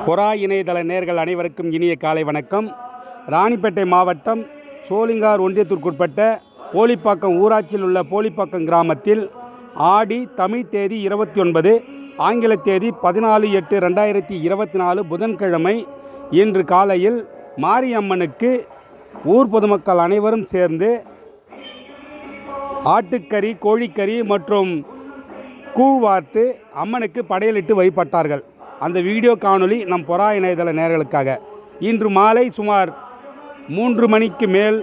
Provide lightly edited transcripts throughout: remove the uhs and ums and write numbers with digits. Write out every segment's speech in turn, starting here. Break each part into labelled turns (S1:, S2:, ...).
S1: பொறா இணையதள நேயர்கள் அனைவருக்கும் இனிய காலை வணக்கம். ராணிப்பேட்டை மாவட்டம் சோளிங்கார் ஒன்றியத்திற்குட்பட்ட போலிப்பாக்கம் ஊராட்சியில் உள்ள போலிப்பாக்கம் கிராமத்தில் ஆடி தமிழ் தேதி 29, ஆங்கில தேதி 14/8/2024 புதன்கிழமை இன்று காலையில் மாரியம்மனுக்கு ஊர் பொதுமக்கள் அனைவரும் சேர்ந்து ஆட்டுக்கறி, கோழிக்கறி மற்றும் கூழ் வார்த்து அம்மனுக்கு படையலிட்டு வழிபட்டார்கள். அந்த வீடியோ காணொளி நம் பொறா இணையதள நேயர்களுக்காக. இன்று மாலை சுமார் 3 மணிக்கு மேல்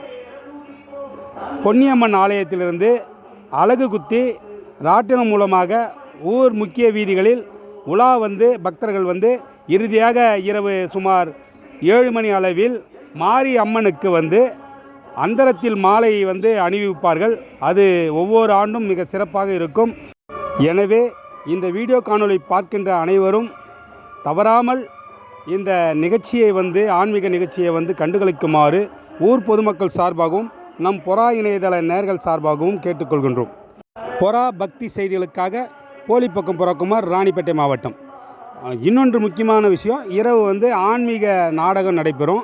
S1: பொன்னியம்மன் ஆலயத்திலிருந்து அலகு குத்தி ராட்டினம் மூலமாக ஊர் முக்கிய வீதிகளில் உலா வந்து பக்தர்கள் வந்து இறுதியாக இரவு சுமார் 7 மணி அளவில் மாரி அம்மனுக்கு வந்து அந்தரத்தில் மாலை வந்து அணிவிப்பார்கள். அது ஒவ்வொரு ஆண்டும் மிக சிறப்பாக இருக்கும். எனவே இந்த வீடியோ காணொளி பார்க்கின்ற அனைவரும் தவறாமல் இந்த நிகழ்ச்சியை வந்து ஆன்மீக நிகழ்ச்சியை வந்து கண்டுகளிக்குமாறு ஊர் பொதுமக்கள் சார்பாகவும் நம் பொறா இணையதள நேயர்கள் சார்பாகவும் கேட்டுக்கொள்கின்றோம். பொறா பக்தி செய்திகளுக்காக போலிப்பாக்கம் பொறாக்குமார், ராணிப்பேட்டை மாவட்டம். இன்னொன்று முக்கியமான விஷயம், இரவு வந்து ஆன்மீக நாடகம் நடைபெறும்.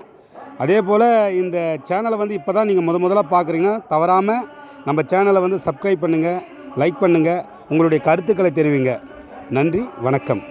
S1: அதே போல் இந்த சேனலை வந்து இப்போ தான் நீங்கள் முதல்ல பார்க்குறீங்கன்னா தவறாமல் நம்ம சேனலை வந்து சப்ஸ்கிரைப் பண்ணுங்கள், லைக் பண்ணுங்கள், உங்களுடைய கருத்துக்களை தெரிவிங்க. நன்றி, வணக்கம்.